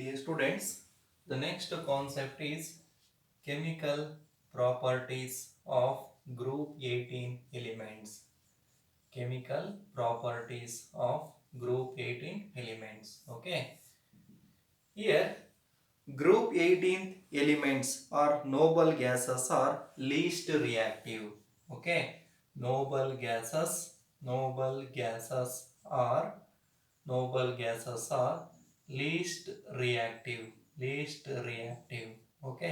Dear students, the next concept is chemical properties of group 18 elements. Chemical properties of group 18 elements. Okay. Here, group 18 elements or noble gases are least reactive. Okay. Noble gases are least reactive. Okay.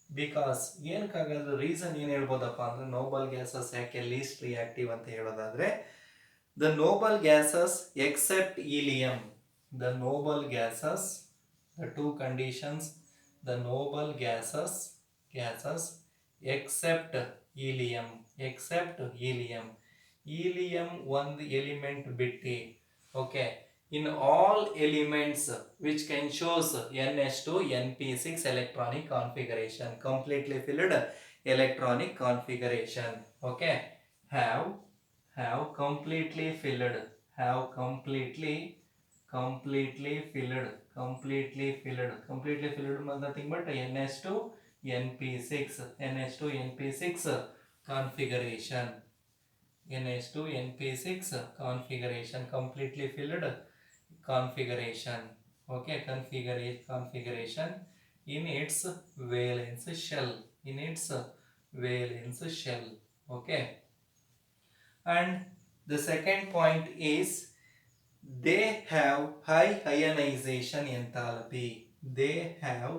Because ಏನಕ್ಕಾಗಲ್ಲ reason ಏನು ಹೇಳ್ಬೋದಪ್ಪ ಅಂದ್ರೆ noble gases ಯಾಕೆ least reactive ಅಂತ ಹೇಳೋದಾದ್ರೆ the noble gases except helium the noble gases the two conditions the noble gases except helium helium ಒಂದು element ಬಿಟ್ಟು okay in all elements which can shows ns2 np6 electronic configuration, completely filled electronic configuration. Okay, have completely filled means nothing but ns2 np6 configuration. Completely filled configuration. Okay, configuration in its valence shell. Okay, and the second point is they have high ionization enthalpy. They have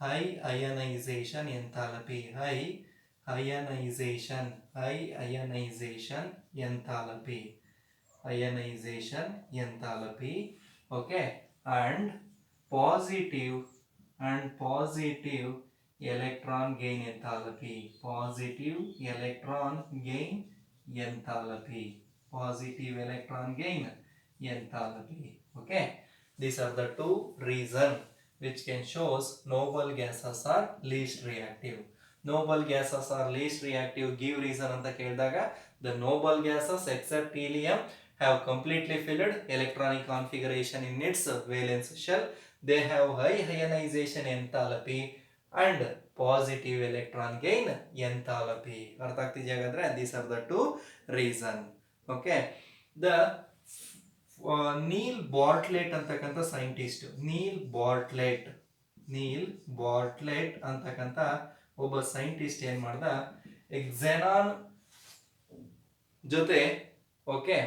high ionization enthalpy. High ionization enthalpy. Okay, and positive electron gain enthalpy. Positive electron gain enthalpy. Okay, these are the two reasons which can shows noble gases are least reactive. Noble gases are least reactive. Give reason anta kelidaga the noble gases except helium have completely filled electronic configuration in its valence shell. They have high ionization enthalpy and positive electron gain enthalpy. ಅರ್ಥ ಆಗ್ತಿದೆಯಾ ಹಾಗಾದ್ರೆ? These are the two reason. Okay, the Neel ಬಾರ್ಟ್ಲೆಟ್ ಅಂತಕ್ಕಂಥ scientist Neel ಬಾರ್ಟ್ಲೆಟ್ ಅಂತಕ್ಕಂಥ ಒಬ್ಬ scientist ಏನ್ ಮಾಡ್ದ ಎಕ್ಸೆನಾನ್ ಜೊತೆ okay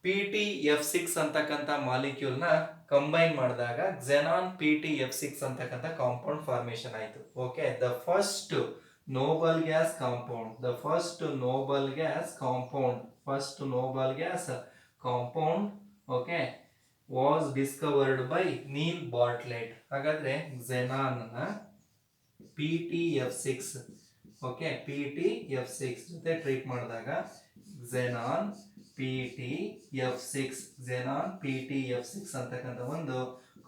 PTF6 ಅಂತಕ್ಕಂಥ molecule ನ ಕಂಬೈನ್ ಮಾಡಿದಾಗ xenon PTF6 ಅಂತಕ್ಕಂಥ ಕಾಂಪೌಂಡ್ ಫಾರ್ಮೇಶನ್ ಆಯಿತು. Okay, the first noble gas compound okay was discovered by Neil Bartlett. ಹಾಗಾದ್ರೆ xenon ನ PTF6 ಓಕೆ PTF6 ಜೊತೆ ಟ್ರೀಟ್ ಮಾಡಿದಾಗ xenon PTF6 ಅಂತಕ್ಕಂಥ ಒಂದು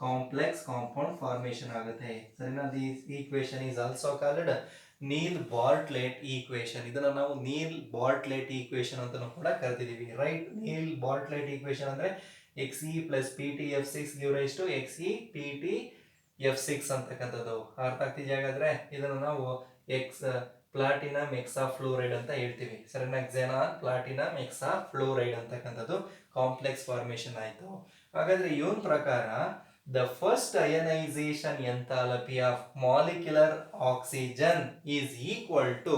ಕಾಂಪ್ಲೆಕ್ಸ್ ಕಾಂಪೌಂಡ್ ಫಾರ್ಮೇಶನ್ ಆಗುತ್ತೆ. ಸರಿನಾ? This equation is also called Neil Bartlett equation. ಇದನ್ನ ನಾವು ನೀಲ್ ಬಾರ್ಟ್ಲೆಟ್ ಈಕ್ವೇಶನ್ ಅಂತಾನೂ ಕೂಡ ಕರಿತಿದೀವಿ. ರೈಟ್, ನೀಲ್ ಬಾರ್ಟ್ಲೆಟ್ ಈಕ್ವೇಶನ್ ಅಂದ್ರೆ Xe plus PTF6 give rise to XePTF6 ಅಂತಕ್ಕಂಥದ್ದು. ಅರ್ಥ ಆಗ್ತಿದೆಯಾ ಹಾಗಾದ್ರೆ? ಇದನ್ನು ನಾವು ಪ್ಲಾಟಿನಮ್ ಹೆಕ್ಸಾಫ್ಲೋರೈಡ್ ಅಂತ ಹೇಳ್ತೀವಿ. ಸರಿನಾ? xenon ಪ್ಲಾಟಿನಮ್ ಹೆಕ್ಸಾಫ್ಲೋರೈಡ್ ಅಂತಕ್ಕಂಥದ್ದು ಕಾಂಪ್ಲೆಕ್ಸ್ ಫಾರ್ಮೇಶನ್ ಆಯ್ತು. ಹಾಗಾದ್ರೆ ಇವನ್ ಪ್ರಕಾರ the first ionisation enthalpy of molecular oxygen is equal to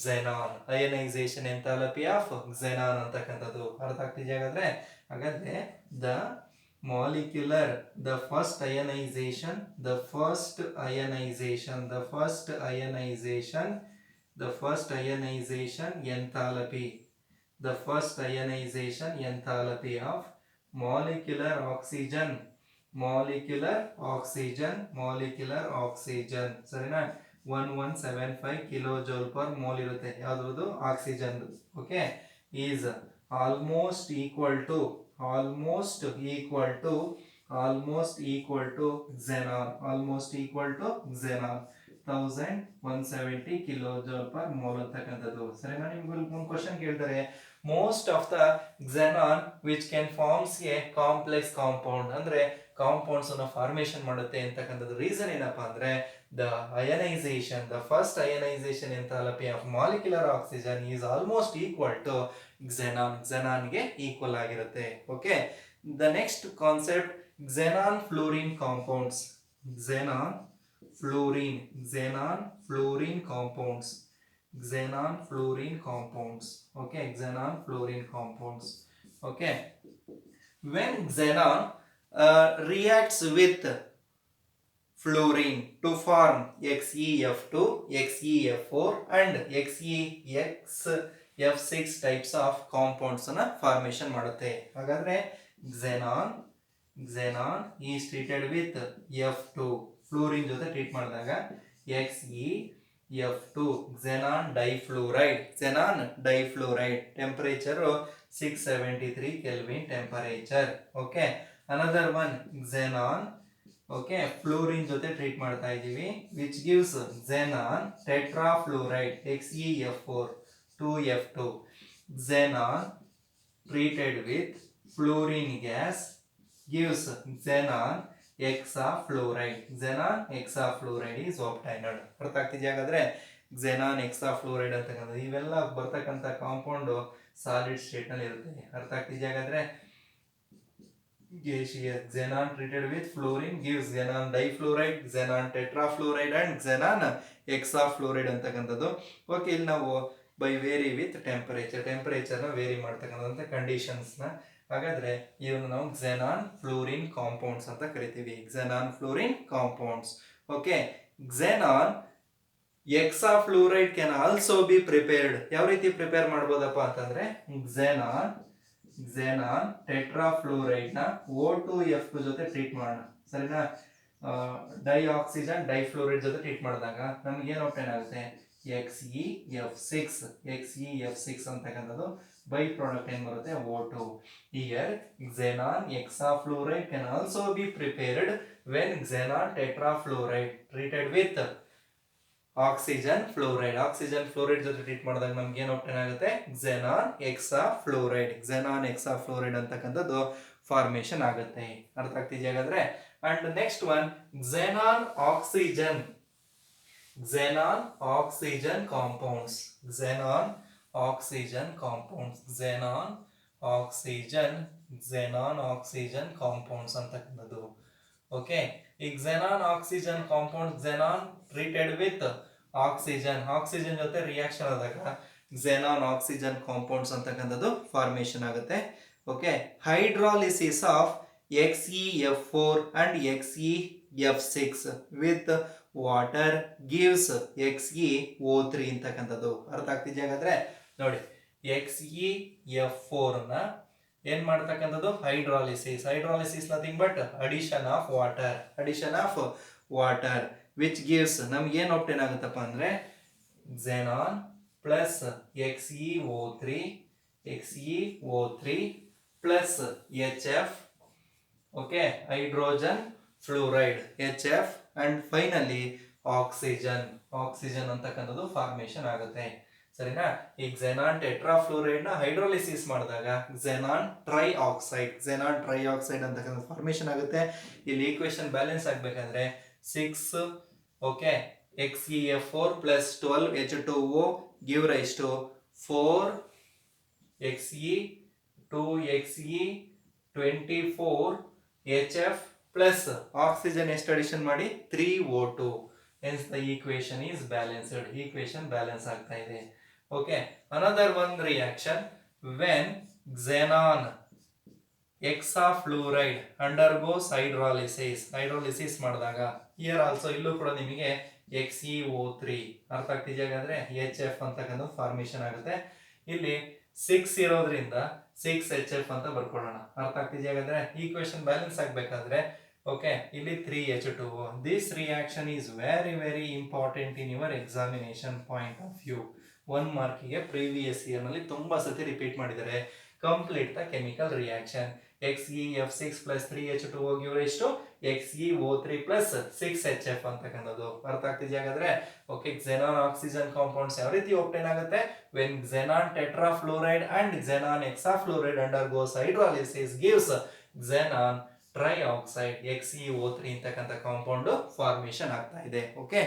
xenon. Ionisation enthalpy of xenon ಅಂತಕ್ಕಂಥದ್ದು. ಅರ್ಥ ಆಗ್ತಿದೆಯಾ ಹಾಗಾದ್ರೆ? ಹಾಗಾದ್ರೆ the first ionization enthalpy of molecular oxygen ಸರಿನಾ? 1175 kilojoule per mole ಇರುತ್ತೆ. ಯಾವುದು? Oxygen. Okay, is almost equal to xenon. 6170 kilo joule per mole ಅಂತಕ್ಕಂಥದ್ದು. ಸರಿನಾ? ನಿಮ್ಗೆ ಒಂದು ಕ್ವಶನ್ ಕೇಳ್ತಾರೆ, most of the xenon which can forms a complex compound, ಅಂದ್ರೆ compounds ಅನ್ನ ಫಾರ್ಮೇಶನ್ ಮಾಡುತ್ತೆ ಅಂತಕ್ಕಂಥದ್ದು. ರೀಸನ್ ಏನಪ್ಪಾ ಅಂದ್ರೆ the ionisation, the first ionisation enthalpy of molecular oxygen is almost equal to xenon ಗೆ ಈಕ್ವಲ್ ಆಗಿರುತ್ತೆ. Okay, the next concept xenon fluorine compounds. xenon fluorine compounds. Okay, xenon fluorine compounds. Okay, when xenon reacts with fluorine to form XeF2, XeF4 and XeXF6 types of compounds ಅನ್ನ formation ಮಾಡುತ್ತೆ. ಹಾಗಾದ್ರೆ xenon is treated with F2, fluorine ಜೊತೆ treat ಮಾಡಿದಾಗ XeF2, xenon difluoride, temperature 673 Kelvin temperature. Okay, another one xenon, okay, fluorine ಜೊತೆ treat ಮಾಡ್ತಾ ಇದೀವಿ, which gives xenon tetrafluoride, XeF4, 2F2. xenon treated with fluorine gas gives xenon hexafluoride. is obtained. ಅರ್ಥ ಆಗ್ತಿದೆಯಾ? ಹಾಗಾದ್ರೆ xenon hexafluoride ಅಂತಕ್ಕಂಥದ್ದು ಇವೆಲ್ಲ ಬರ್ತಕ್ಕಂಥ compound solid state ನಲ್ಲಿ ಇರುತ್ತೆ. ಅರ್ಥ ಆಗ್ತಿದೆಯಾ? ಹಾಗಾದ್ರೆ xenon treated with fluorine gives xenon difluoride, xenon tetrafluoride and xenon hexafluoride ಅಂತಕ್ಕಂಥದ್ದು. ಓಕೆ, ಇಲ್ಲಿ ನಾವು ಬೈ ವೇರಿ ವಿತ್ ಟೆಂಪರೇಚರ್ನ ವೇರಿ ಮಾಡ್ತಕ್ಕಂಥ ಕಂಡೀಷನ್ಸ್ನ. ಹಾಗಾದ್ರೆ ಇವನು ನಾವು xenon fluorine compounds ಅಂತ ಕರಿತೀವಿ. xenon fluorine compounds. Okay, xenon hexafluoride can also be prepared. ಯಾವ ರೀತಿ ಪ್ರಿಪೇರ್ ಮಾಡ್ಬೋದಪ್ಪ ಅಂತಂದ್ರೆ xenon tetrafluoride ನ O2F2 ಜೊತೆ ಟ್ರೀಟ್ ಮಾಡೋಣ. ಸರಿನಾ? ಡೈಆಕ್ಸಿಜನ್ ಡೈಫ್ಲೋರೈಡ್ ಜೊತೆ ಟ್ರೀಟ್ ಮಾಡಿದಾಗ ನಮ್ಗೆ ಏನು ಆಪ್ಷನ್ ಆಗುತ್ತೆ? XeF6 ಅಂತಕ್ಕಂಥದ್ದು ಬೈ ಪ್ರಾಡಕ್ಟ್ ಏನ್ ಬರುತ್ತೆ? O2. Here xenon hexafluoride can also be prepared when xenon tetrafluoride treated with oxygen fluoride ಜೊತೆ ಟ್ರೀಟ್ ಮಾಡಿದಾಗ ನಮ್ಗೆ ಏನು ಆಪ್ಷನ್ ಆಗುತ್ತೆ? xenon hexafluoride ಅಂತಕ್ಕಂಥದ್ದು ಫಾರ್ಮೇಶನ್ ಆಗುತ್ತೆ. ಅರ್ಥ ಆಗ್ತಿದೆಯಾ? ಹಾಗಾದ್ರೆ and next one xenon oxygen compounds. xenon oxygen compounds ಅಂತಕ್ಕಂಥದ್ದು. ಓಕೆ, ಈ xenon oxygen compounds, xenon treated with oxygen ಜೊತೆ ರಿಯಾಕ್ಷನ್ ಆದಾಗ xenon oxygen compounds ಅಂತಕ್ಕಂಥದ್ದು ಫಾರ್ಮೇಶನ್ ಆಗುತ್ತೆ. Okay, hydrolysis of XeF4 and XeF6 with water gives XeO3 ಅಂತಕ್ಕಂಥದ್ದು. ಅರ್ಥ ಆಗ್ತಿದೆಯಾ? ಹಾಗಾದ್ರೆ ನೋಡಿ, XeF4 ನ ಏನ್ ಮಾಡ್ತಕ್ಕಂಥದ್ದು? Hydrolysis nothing but addition of water which gives ನಮ್ಗೆ ಏನ್ ಆಪ್ಟೇನ್ ಆಗುತ್ತಪ್ಪ ಅಂದ್ರೆ xenon plus XeO3 plus HF, okay, hydrogen fluoride HF and finally oxygen ಅಂತಕ್ಕಂಥದ್ದು ಫಾರ್ಮೇಶನ್ ಆಗುತ್ತೆ. ಸರಿನಾ? ಈ xenon ಟೆಟ್ರಾಫ್ಲೂರೈಡ್ ನ ಹೈಡ್ರೋಲಿಸಿಸ್ ಮಾಡಿದಾಗ xenon ಟ್ರೈಆಕ್ಸೈಡ್ ಅಂತಕ್ಕಂಥದ್ದು ಫಾರ್ಮೇಶನ್ ಆಗುತ್ತೆ. ಇಲ್ಲಿ ಈಕ್ವೇಶನ್ ಬ್ಯಾಲೆನ್ಸ್ ಆಗ್ಬೇಕಂದ್ರೆ 6 okay XeF4 plus 12 H2O give rise to 4 Xe 2Xe 24 HF plus oxygen ಎಷ್ಟು ಅಡಿಷನ್ ಮಾಡಿ 3O2. hence the equation is balanced. equation balance ಆಗ್ತಾ ಇದೆ. okay, another one reaction when xenon hexafluoride undergoes hydrolysis ಮಾಡಿದಾಗ here also ಇಲ್ಲೂ ಕೂಡ ನಿಮಗೆ XeO3 ಅರ್ಥ ಆಗ್ತಿದೆಯಾ? ಹಾಗಾದ್ರೆ HF ಅಂತಕ್ಕಂಥ ಫಾರ್ಮೇಶನ್ ಆಗುತ್ತೆ. ಇಲ್ಲಿ 6 ಇರೋದ್ರಿಂದ 6HF ಅಂತ ಬರ್ಕೊಳ್ಳೋಣ. ಅರ್ಥ ಆಗ್ತಿದೆಯಾ? ಹಾಗಾದ್ರೆ ಈಕ್ವೇಶನ್ ಬ್ಯಾಲೆನ್ಸ್ ಆಗಬೇಕಾದ್ರೆ ಓಕೆ ಇಲ್ಲಿ 3H2O. This reaction is very important in your examination point of view. 1 ಮಾರ್ಕಿಗೆ ಪ್ರೀವಿಯಸ್ ಇಯರ್ ನಲ್ಲಿ ತುಂಬಾ ಸತಿ ರಿಪೀಟ್ ಮಾಡಿದ್ದಾರೆ. Complete the chemical reaction. XeF6 plus 3H2 ಹೋಗಿ ಎಷ್ಟು XeO3 ಪ್ಲಸ್ 6HF ಅಂತಕ್ಕಂಥದ್ದು ಅರ್ಥ ಆಗ್ತಿದೆಯಾ ಹಾಗಾದ್ರೆ? ಓಕೆ, xenon ಆಕ್ಸಿಜನ್ ಕಾಂಪೌಂಡ್ಸ್ ಯಾವ ರೀತಿ ಒಪ್ಟೇನ್ ಆಗುತ್ತೆ? When xenon tetrafluoride and xenon hexafluoride undergoes hydrolysis gives xenon trioxide XeO3 ಅಂತಕ್ಕಂಥ ಕಾಂಪೌಂಡ್ ಫಾರ್ಮೇಶನ್ ಆಗ್ತಾ ಇದೆ. ಓಕೆ,